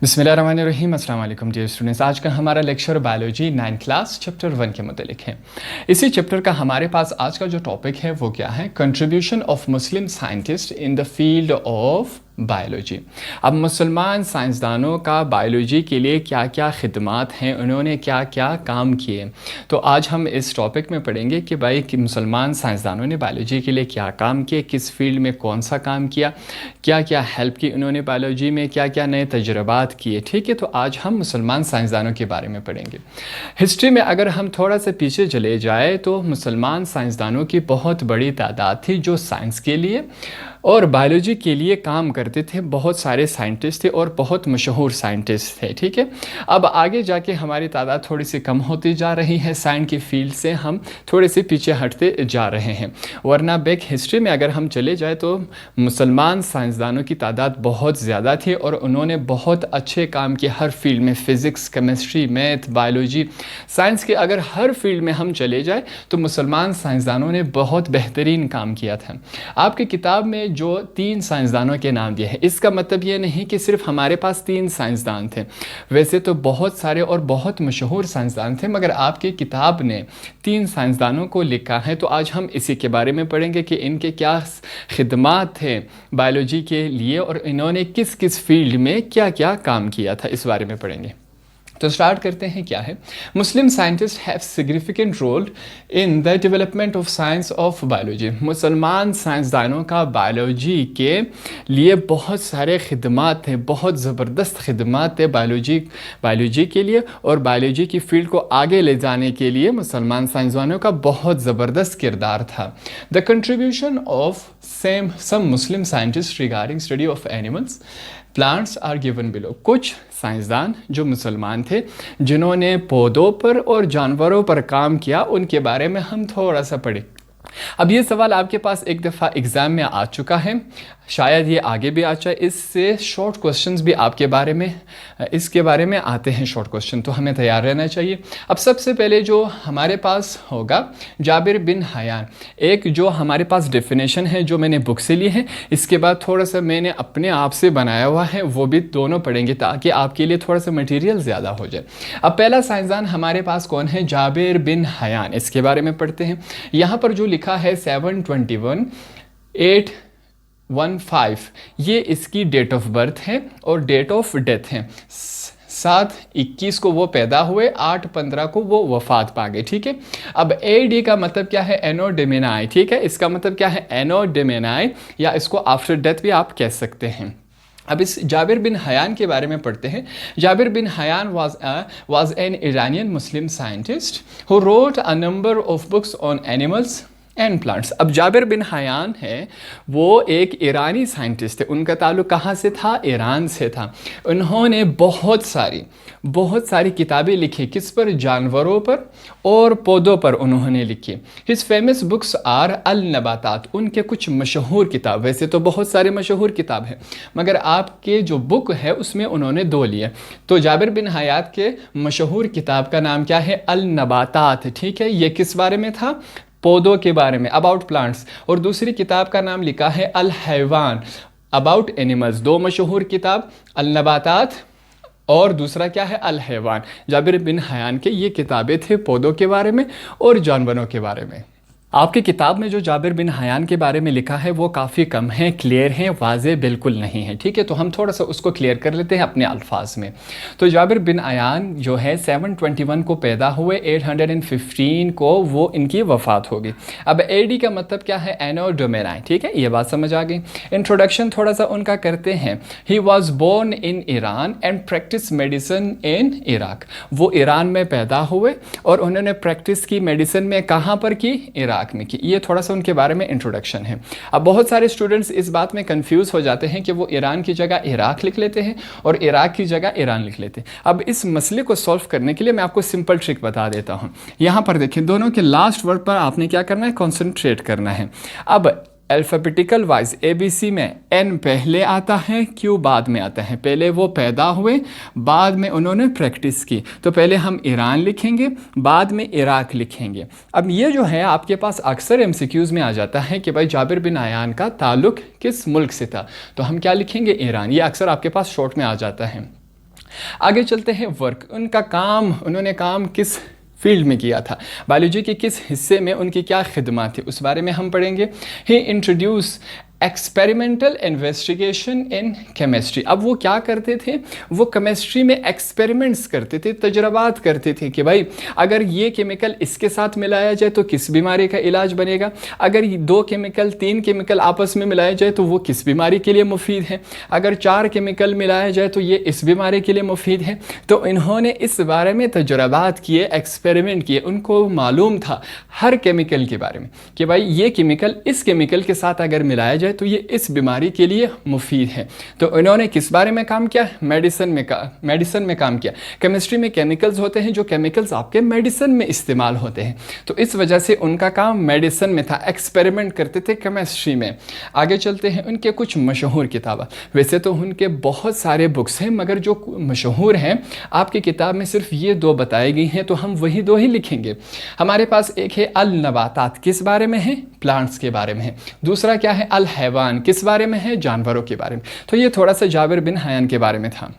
बिस्मिल्लाहिर्रहमानिर्रहीम। अस्सलाम वालेकुम डियर स्टूडेंट्स। आज का हमारा lecture biology 9th class chapter 1 के मुतालिक है। इसी चैप्टर का हमारे पास आज का जो टॉपिक है वो क्या है? Contribution of Muslim scientist in the field of biology. अब मुसलमान साइंसदानों का बायोलॉजी के लिए क्या क्या खिदमात हैं, उन्होंने क्या क्या काम किए, तो आज हम इस टॉपिक में पढ़ेंगे कि भाई कि मुसलमान साइंसदानों ने बायोलॉजी के लिए क्या काम किए, किस फील्ड में कौन सा काम किया, क्या क्या हेल्प की उन्होंने बायोलॉजी में, क्या क्या नए तजुर्बात किए। ठीक है, तो आज हम मुसलमान साइंसदानों के बारे में पढ़ेंगे। हिस्ट्री में अगर हम थोड़ा सा पीछे चले जाए तो मुसलमान साइंसदानों की बहुत बड़ी तादाद थी जो साइंस के लिए और बायोलॉजी के लिए काम करते थे। बहुत सारे साइंटिस्ट थे और बहुत मशहूर साइंटिस्ट थे। ठीक है, अब आगे जाके हमारी तादाद थोड़ी सी कम होती जा रही है, साइंस की फील्ड से हम थोड़े से पीछे हटते जा रहे हैं, वरना बैक हिस्ट्री में अगर हम चले जाए तो मुसलमान साइंसदानों की तादाद बहुत ज़्यादा थी और उन्होंने बहुत अच्छे काम किए हर फील्ड में। Physics, chemistry, math, biology, science के अगर हर फील्ड में हम चले जाए तो मुसलमान साइंसदानों ने बहुत बेहतरीन काम किया था। आपकी किताब में जो 3 साइंसदानों के नाम दिए हैं, इसका मतलब ये नहीं कि सिर्फ हमारे पास 3 साइंसदान थे, वैसे तो बहुत सारे और बहुत मशहूर साइंसदान थे, मगर आपकी किताब ने 3 साइंसदानों को लिखा है। तो आज हम इसी के बारे में पढ़ेंगे कि इनके क्या खिदमात थे बायोलॉजी के लिए और इन्होंने किस किस फील्ड में क्या क्या काम किया था, इस बारे में पढ़ेंगे। तो स्टार्ट करते हैं। क्या है? Muslim scientist have significant role in the development of science of biology. मुसलमान साइंसदानों का बायोलॉजी के लिए बहुत सारे खिदमात थे, बहुत ज़बरदस्त खिदमात थे बायोलॉजी के लिए, और बायोलॉजी की फील्ड को आगे ले जाने के लिए मुसलमान साइंसदानों का बहुत ज़बरदस्त किरदार था। The contribution of some Muslim scientist regarding study of animals plants are given below. कुछ साइंसदान जो मुसलमान थे जिन्होंने पौधों पर और जानवरों पर काम किया, उनके बारे में हम थोड़ा सा पढ़ें। अब ये सवाल आपके पास एक दफ़ा एग्ज़ाम में आ चुका है, शायद ये आगे भी आ जाए। इससे शॉर्ट क्वेश्चंस भी आपके बारे में इसके बारे में आते हैं शॉर्ट क्वेश्चन, तो हमें तैयार रहना चाहिए। अब सबसे पहले जो हमारे पास होगा जाबिर बिन हयान, एक जो हमारे पास डेफिनेशन है जो मैंने बुक से ली है, इसके बाद थोड़ा सा मैंने अपने आप से बनाया हुआ है, वो भी दोनों पढ़ेंगे ताकि आपके लिए थोड़ा सा मटेरियल ज़्यादा हो जाए। अब पहला साइंसदान हमारे पास कौन है? जाबिर बिन हयान, इसके बारे में पढ़ते हैं। यहाँ पर जो लिखा है 7/21/815, ये इसकी डेट ऑफ बर्थ है और डेट ऑफ डेथ है। 7/21 को वो पैदा हुए, 8/15 को वो वफात पा गए। ठीक है, अब AD का मतलब क्या है? एनो डेमेनाई। ठीक है, इसका मतलब क्या है? एनो डेमेनाई, या इसको आफ्टर डेथ भी आप कह सकते हैं। अब इस जाबिर बिन हयान के बारे में पढ़ते हैं। Jabir bin Hayyan was an Iranian Muslim scientist who wrote a number of books on animals and plants. अब जाबिर बिन हयान है, वो एक ईरानी साइंटिस्ट थे। उनका ताल्लुक़ कहाँ से था? ईरान से था। उन्होंने बहुत सारी किताबें लिखी, किस पर? जानवरों पर और पौधों पर उन्होंने लिखी। His famous books are Al Nabatat, उनके कुछ मशहूर किताब, वैसे तो बहुत सारे मशहूर किताब हैं, मगर आपके जो बुक है उसमें उन्होंने 2 लिए। तो जाबिर बिन हयात के मशहूर किताब का नाम क्या है? अल नबातात। ठीक है, ये किस बारे में था? पौधों के बारे में, अबाउट प्लांट्स। और दूसरी किताब का नाम लिखा है अल हैवान, अबाउट एनिमल्स। 2 मशहूर किताब, अल नबातात और दूसरा क्या है? अल हैवान। जाबिर बिन हयान के ये किताबें थे पौधों के बारे में और जानवरों के बारे में। आपकी किताब में जो जाबिर बिन हयान के बारे में लिखा है वो काफ़ी कम है, क्लियर है, वाज़े बिल्कुल नहीं है। ठीक है, तो हम थोड़ा सा उसको क्लियर कर लेते हैं अपने अल्फाज में। तो जाबिर बिन हयान जो है 7/21 को पैदा हुए, 815 को वो इनकी वफ़ात होगी। अब AD का मतलब क्या है? एनो डोमेनाई। ठीक है, ये बात समझ आ गई। इंट्रोडक्शन थोड़ा सा उनका करते हैं। He was born in Iran and practice medicine in Iraq. वो ईरान में पैदा हुए और उन्होंने प्रैक्टिस की मेडिसिन में कहाँ पर की? इराक में की। ये थोड़ा सा उनके बारे में इंट्रोडक्शन है। अब बहुत सारे स्टूडेंट्स इस बात में कंफ्यूज हो जाते हैं कि वो ईरान की जगह इराक लिख लेते हैं और इराक की जगह ईरान लिख लेते हैं। अब इस मसले को सॉल्व करने के लिए मैं आपको सिंपल ट्रिक बता देता हूँ। यहाँ पर देखिए, दोनों के लास्ट वर्ड पर आपने क्या करना है? कॉन्सेंट्रेट करना है। अब अल्फ़ाबेटिकल वाइज ABC में N पहले आता है, Q बाद में आता है। पहले वो पैदा हुए, बाद में उन्होंने प्रैक्टिस की, तो पहले हम ईरान लिखेंगे, बाद में इराक लिखेंगे। अब ये जो है आपके पास अक्सर MCQs में आ जाता है कि भाई जाबिर बिन हयान का ताल्लुक़ किस मुल्क से था, तो हम क्या लिखेंगे? ईरान। ये अक्सर आपके पास शॉर्ट में आ जाता है। आगे चलते हैं वर्क, उनका काम, उन्होंने काम किस फील्ड में किया था, बायोलॉजी के किस हिस्से में उनकी क्या खिदमत थी, उस बारे में हम पढ़ेंगे। He introduce experimental investigation in chemistry. अब वो क्या करते थे, वो केमिस्ट्री में एक्सपेरिमेंट्स करते थे, तजर्बात करते थे कि भाई अगर ये केमिकल इसके साथ मिलाया जाए तो किस बीमारी का इलाज बनेगा, अगर ये 2 केमिकल 3 केमिकल आपस में मिलाया जाए तो वो किस बीमारी के लिए मुफीद है, अगर 4 केमिकल मिलाया जाए तो ये इस बीमारी के लिए मुफीद है। तो इन्होंने इस बारे में तजर्बात किए, एक्सपेरिमेंट किए, उनको मालूम था हर केमिकल के बारे में कि भाई ये केमिकल इस केमिकल के साथ अगर मिलाया जाए तो ये इस बीमारी के लिए मुफीद है। तो इन्होंने किस बारे में काम किया, मेडिसिन में काम किया। केमिस्ट्री में केमिकल्स होते हैं जो केमिकल्स आपके मेडिसिन में इस्तेमाल होते हैं, तो इस वजह से उनका काम मेडिसिन में था, एक्सपेरिमेंट करते थे केमिस्ट्री में। आगे चलते हैं उनके कुछ मशहूर किताबें, वैसे तो उनके बहुत सारे बुक्स हैं मगर जो मशहूर हैं आपकी किताब में सिर्फ ये 2 बताई गई हैं, तो हम वही 2 ही लिखेंगे। हमारे पास एक है अल नबातात, किस बारे में है, प्लांट्स के बारे में है। दूसरा क्या है, अल हैवान, किस बारे में है, जानवरों के बारे में। तो ये थोड़ा सा जाबिर बिन हयान के बारे में था।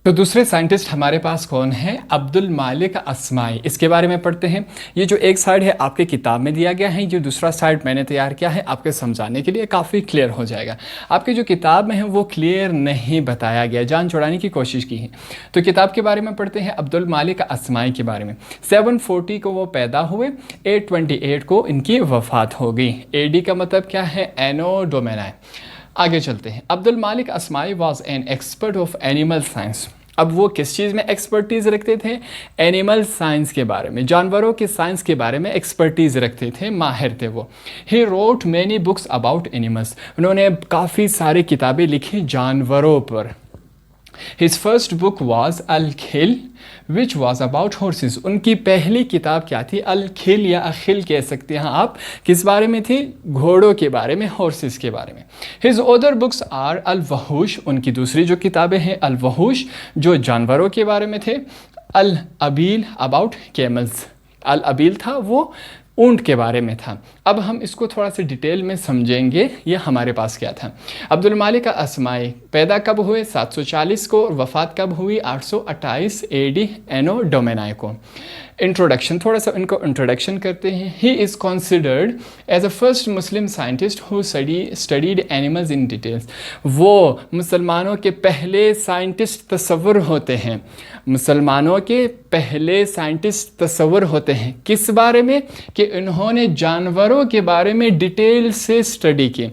तो दूसरे साइंटिस्ट हमारे पास कौन है, अब्दुल मालिक अस्माई, इसके बारे में पढ़ते हैं। ये जो एक साइड है आपके किताब में दिया गया है, जो दूसरा साइड मैंने तैयार किया है आपके समझाने के लिए, काफ़ी क्लियर हो जाएगा। आपकी जो किताब में है वो क्लियर नहीं बताया गया, जान छुड़ाने की कोशिश की है। तो किताब के बारे में पढ़ते हैं, अब्दुल मालिक अस्माई के बारे में। 740 को वो पैदा हुए, 828 को इनकी वफ़ात हो गई। AD का मतलब क्या है, एनो डोमेनाई। आगे चलते हैं। Abdul Malik Asmai was an expert of animal science. अब वो किस चीज़ में एक्सपर्टीज़ रखते थे, एनिमल साइंस के बारे में, जानवरों के साइंस के बारे में एक्सपर्टीज़ रखते थे, माहिर थे वो। He wrote many books about animals, उन्होंने काफ़ी सारी किताबें लिखी जानवरों पर। His first book was Al-Khil, which was about horses. उनकी पहली किताब क्या थी, अल-खिल या अखिल कह सकते हैं आप, किस बारे में थी, घोड़ों के बारे में, हॉर्सेस के बारे में। His other books are अल-वहूश, उनकी दूसरी जो किताबें हैं अल-वहूश जो जानवरों के बारे में थे, अल-अबील अबाउट कैमल्स, अल-अबील था वो ऊंट के बारे में था। अब हम इसको थोड़ा सा डिटेल में समझेंगे, ये हमारे पास क्या था। अब्दुल मालिक अस्माई पैदा कब हुए, 740 को, और वफ़ात कब हुई, 828 AD एनो डोमेनाई को। इंट्रोडक्शन, थोड़ा सा इनको इंट्रोडक्शन करते हैं। He is considered as a first Muslim scientist who studied animals in details. वो मुसलमानों के पहले साइंटिस्ट तस्वर होते हैं, मुसलमानों के पहले साइंटिस्ट तस्वर होते हैं किस बारे में, कि इन्होंने जानवरों के बारे में डिटेल से स्टडी की।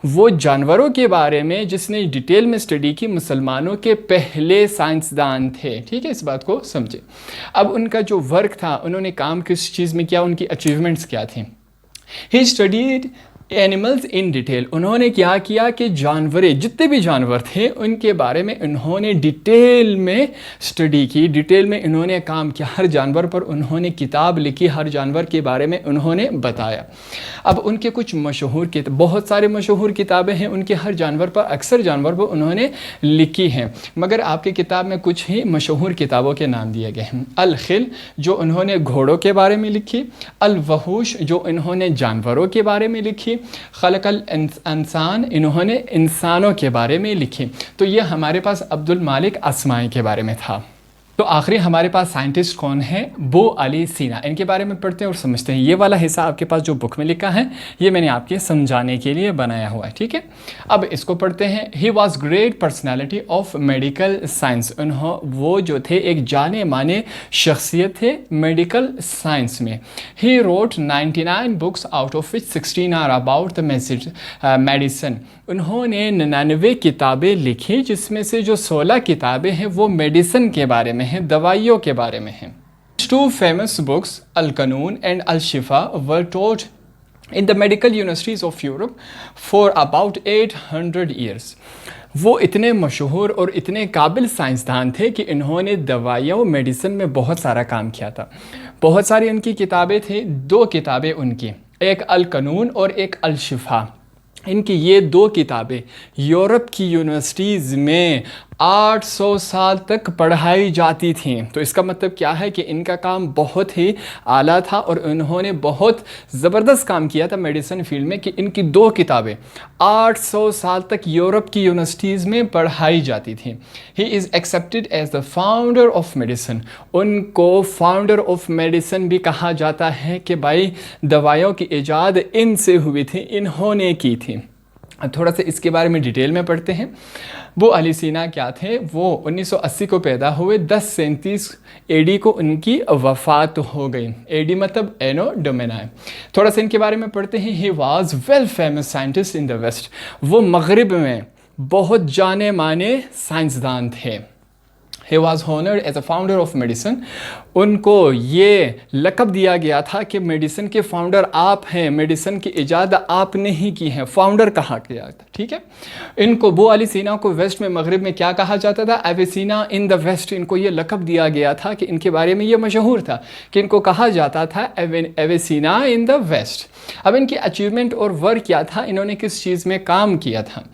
वो जानवरों के बारे में जिसने डिटेल में स्टडी की मुसलमानों के पहले साइंसदान थे। ठीक है, इस बात को समझे। अब उनका जो वर्क था, उन्होंने काम किस चीज़ में किया, उनकी अचीवमेंट्स क्या थी। He studied animals in detail, उन्होंने क्या किया कि जानवरें, जितने भी जानवर थे उनके बारे में उन्होंने डिटेल में स्टडी की, डिटेल में इन्होंने काम किया, हर जानवर पर उन्होंने किताब लिखी, हर जानवर के बारे में उन्होंने बताया। अब उनके कुछ मशहूर बहुत सारे मशहूर किताबें हैं उनके, हर जानवर पर, अक्सर जानवर पर उन्होंने लिखी हैं, मगर आपकी किताब में कुछ ही मशहूर किताबों के नाम दिए गए हैं। अल-खिल जो उन्होंने घोड़ों के बारे में लिखी, अल-वहूश जो इन्होंने जानवरों के बारे में लिखी, खलकल इंसान इन्होंने इंसानों के बारे में लिखी। तो ये हमारे पास अब्दुल मालिक अस्माई के बारे में था। तो आखिरी हमारे पास साइंटिस्ट कौन है, बो अली सीना, इनके बारे में पढ़ते हैं और समझते हैं। ये वाला हिस्सा आपके पास जो बुक में लिखा है ये मैंने आपके समझाने के लिए बनाया हुआ है, ठीक है। अब इसको पढ़ते हैं। He was great personality of medical science, वो जो थे एक जाने माने शख्सियत थे मेडिकल साइंस में। He wrote 99 books out of which 16 are about the medicine, उन्होंने 99 किताबें लिखी जिसमें से जो 16 किताबें हैं वो मेडिसिन के बारे में हैं, दवाइयों के बारे में हैं। Two famous books, Al-Qanun and Al-Shifa, were taught in the medical universities of Europe for about 800 years. वो इतने मशहूर और इतने काबिल साइंसदान थे कि इन्होंने दवाइयों मेडिसिन में बहुत सारा काम किया था। बहुत सारी उनकी किताबें थी, 2 किताबें उनकी, एक अल-क़ानून और एक अल-शिफा। इनकी ये 2 किताबें यूरोप की यूनिवर्सिटीज़ में 800 साल तक पढ़ाई जाती थी। तो इसका मतलब क्या है कि इनका काम बहुत ही आला था और उन्होंने बहुत ज़बरदस्त काम किया था मेडिसिन फील्ड में कि इनकी 2 किताबें 800 साल तक यूरोप की यूनिवर्सिटीज़ में पढ़ाई जाती थी। He is accepted as the founder of medicine. उनको फाउंडर ऑफ मेडिसिन भी कहा जाता है कि भाई दवाइयों की ईजाद इनसे हुई थी, इन्होंने की थी। थोड़ा सा इसके बारे में डिटेल में पढ़ते हैं। वो अली सीना क्या थे, वो 1980 को पैदा हुए, 1037 एडी को उनकी वफ़ात हो गई। एडी मतलब एनो डोमिनाई। थोड़ा सा इनके बारे में पढ़ते हैं। He was well famous scientist in the west. वो मगरिब में बहुत जाने माने साइंसदान थे। He was honored as a founder of medicine. उनको ये लक़ब दिया गया था कि मेडिसिन के फाउंडर आप हैं, मेडिसिन की इजाद आपने ही की है, फाउंडर कहा गया था। ठीक है, इनको बो अली सीना को वेस्ट में मगरिब में क्या कहा जाता था, एवेसीना इन द वेस्ट। इनको ये लक़ब दिया गया था कि इनके बारे में ये मशहूर था कि इनको कहा जाता था एवेसीना इन द वेस्ट। अब इनकी अचीवमेंट और वर्क क्या था, इन्होंने किस चीज़ में काम किया था।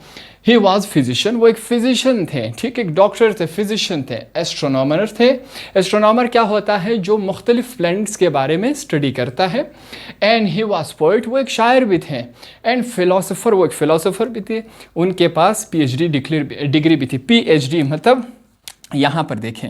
ही वॉज फिजिशियन, वो एक फिजिशियन थे, ठीक, एक डॉक्टर थे, फिजिशियन थे। एस्ट्रोनॉमर थे। एस्ट्रोनॉमर क्या होता है, जो मुख्तलिफ प्लैनेट्स के बारे में स्टडी करता है। एंड ही वॉज पोइट, वो एक शायर भी थे। एंड फिलोसोफर, वो एक फिलोसोफर भी थे। उनके पास PhD डिग्री भी थी। PhD मतलब यहाँ पर देखें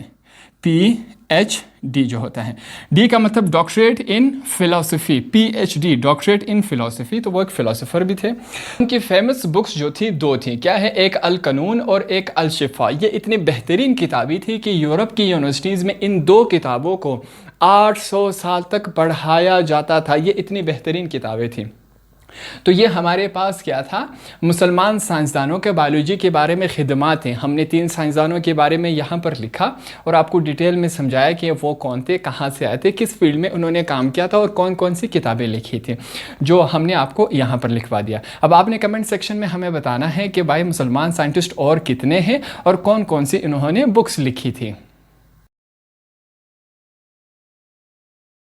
PhD जो होता है, D का मतलब doctorate in philosophy, PhD doctorate in philosophy. तो वो एक फ़िलोसोफ़र भी थे। उनकी फेमस बुक्स जो थी 2 थी, क्या है, एक अल कानून और एक अल शिफा। ये इतनी बेहतरीन किताबें थी कि यूरोप की यूनिवर्सिटीज़ में इन 2 किताबों को 800 साल तक पढ़ाया जाता था। ये इतनी बेहतरीन किताबें थी। तो ये हमारे पास क्या था, मुसलमान साइंसदानों के बायोलॉजी के बारे में खिदमात हैं। हमने 3 साइंसदानों के बारे में यहाँ पर लिखा और आपको डिटेल में समझाया कि वो कौन थे, कहाँ से आए थे, किस फील्ड में उन्होंने काम किया था और कौन कौन सी किताबें लिखी थी, जो हमने आपको यहाँ पर लिखवा दिया। अब आपने कमेंट सेक्शन में हमें बताना है कि भाई मुसलमान साइंटिस्ट और कितने हैं और कौन कौन सी इन्होंने बुक्स लिखी थी।